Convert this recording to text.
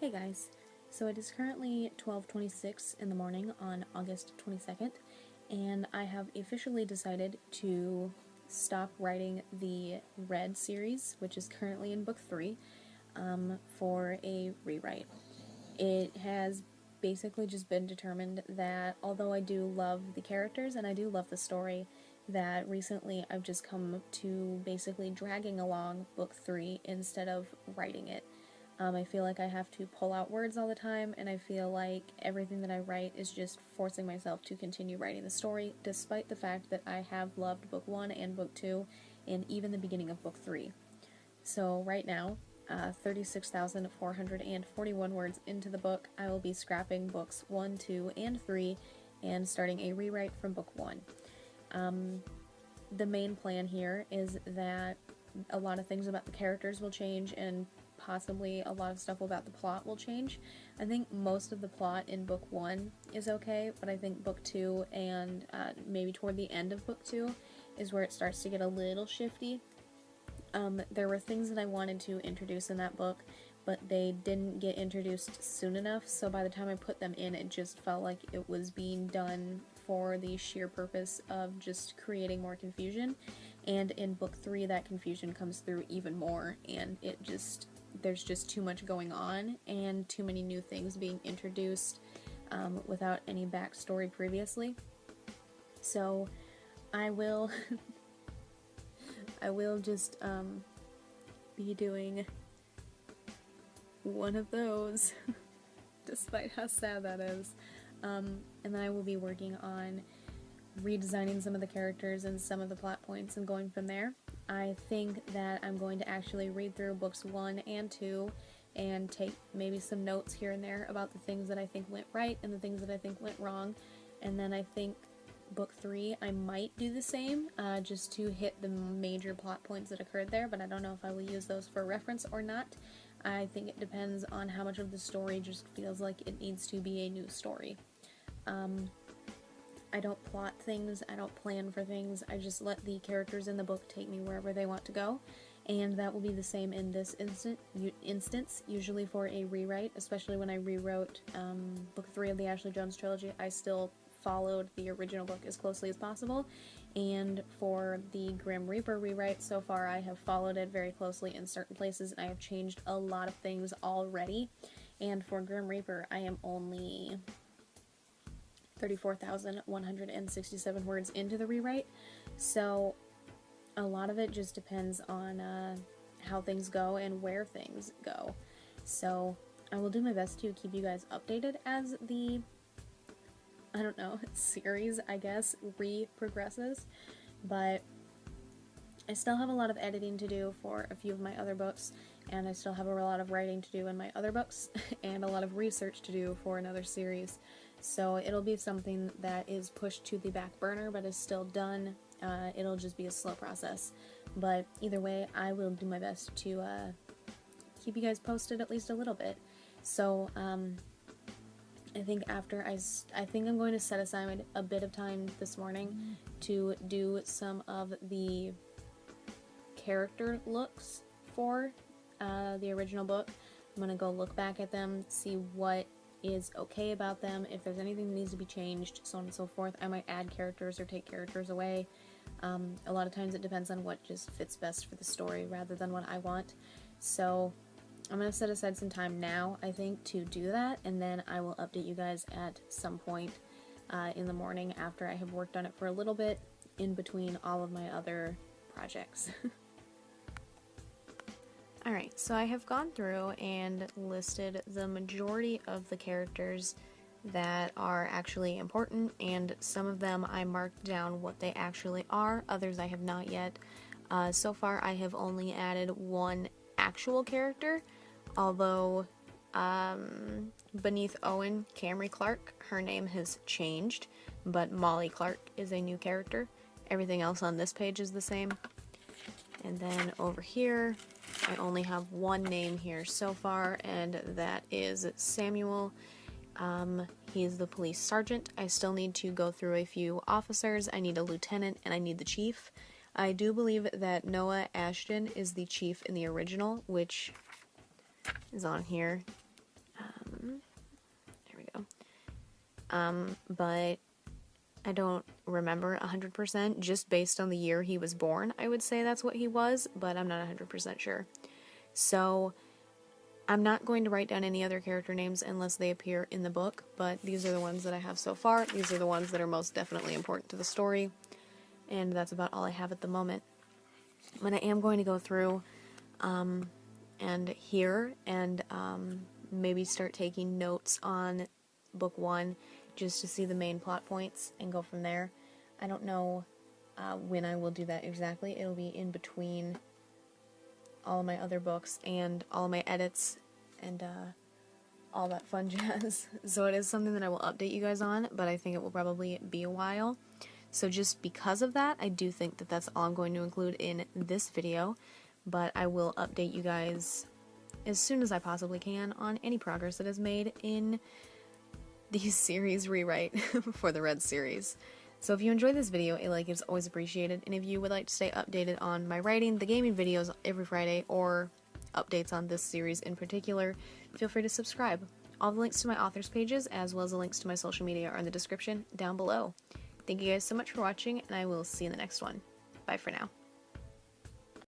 Hey guys, so it is currently 12:26 in the morning on August 22nd, and I have officially decided to stop writing the Red series, which is currently in book 3, for a rewrite. It has basically just been determined that although I do love the characters and I do love the story, that recently I've just come to basically dragging along book 3 instead of writing it. I feel like I have to pull out words all the time, and I feel like everything that I write is just forcing myself to continue writing the story, despite the fact that I have loved book 1 and book 2, and even the beginning of book 3. So right now, 36,441 words into the book, I will be scrapping books 1, 2, and 3, and starting a rewrite from book 1. The main plan here is that a lot of things about the characters will change, and possibly a lot of stuff about the plot will change. I think most of the plot in book 1 is okay, but I think book 2 and maybe toward the end of book 2 is where it starts to get a little shifty. There were things that I wanted to introduce in that book, but they didn't get introduced soon enough, so by the time I put them in, it just felt like it was being done for the sheer purpose of just creating more confusion. And in book 3, that confusion comes through even more, and there's just too much going on and too many new things being introduced without any backstory previously. So I will just be doing one of those despite how sad that is. And then I will be working on redesigning some of the characters and some of the plot points and going from there. I think that I'm going to actually read through books 1 and 2 and take maybe some notes here and there about the things that I think went right and the things that I think went wrong. And then I think book 3 I might do the same, just to hit the major plot points that occurred there, but I don't know if I will use those for reference or not. I think it depends on how much of the story just feels like it needs to be a new story. I don't plot things, I don't plan for things, I just let the characters in the book take me wherever they want to go, and that will be the same in this instance. Usually for a rewrite, especially when I rewrote book 3 of the Ashley Jones trilogy, I still followed the original book as closely as possible, and for the Grimm Reaper rewrite, so far I have followed it very closely in certain places, and I have changed a lot of things already. And for Grimm Reaper, I am only 34,167 words into the rewrite, so a lot of it just depends on how things go and where things go. So I will do my best to keep you guys updated as the, I don't know, series, I guess, progresses, but I still have a lot of editing to do for a few of my other books, and I still have a lot of writing to do in my other books, and a lot of research to do for another series. So it'll be something that is pushed to the back burner, but is still done. It'll just be a slow process. But either way, I will do my best to keep you guys posted at least a little bit. So I think I think I'm going to set aside a bit of time this morning to do some of the character looks for the original book. I'm going to go look back at them, see what is okay about them, if there's anything that needs to be changed, so on and so forth. I might add characters or take characters away. A lot of times it depends on what just fits best for the story rather than what I want. So I'm going to set aside some time now, I think, to do that, and then I will update you guys at some point in the morning after I have worked on it for a little bit in between all of my other projects. Alright, so I have gone through and listed the majority of the characters that are actually important, and some of them I marked down what they actually are, others I have not yet. So far I have only added one actual character, although beneath Owen, Camry Clark, her name has changed, but Molly Clark is a new character. Everything else on this page is the same. And then over here, I only have one name here so far, and that is Samuel. He's the police sergeant. I still need to go through a few officers. I need a lieutenant, and I need the chief. I do believe that Noah Ashton is the chief in the original, which is on here. but I don't remember 100%. Just based on the year he was born, I would say that's what he was, but I'm not 100% sure. So I'm not going to write down any other character names unless they appear in the book, but these are the ones that I have so far. These are the ones that are most definitely important to the story, and that's about all I have at the moment. But I am going to go through and hear and maybe start taking notes on book 1 just to see the main plot points and go from there. I don't know when I will do that exactly. It'll be in between all of my other books and all of my edits and all that fun jazz. So it is something that I will update you guys on, but I think it will probably be a while. So just because of that, I do think that that's all I'm going to include in this video, but I will update you guys as soon as I possibly can on any progress that is made in the series rewrite for the Red series. So if you enjoyed this video, a like is always appreciated, and if you would like to stay updated on my writing, the gaming videos every Friday, or updates on this series in particular, feel free to subscribe. All the links to my authors pages, as well as the links to my social media, are in the description down below. Thank you guys so much for watching, and I will see you in the next one. Bye for now.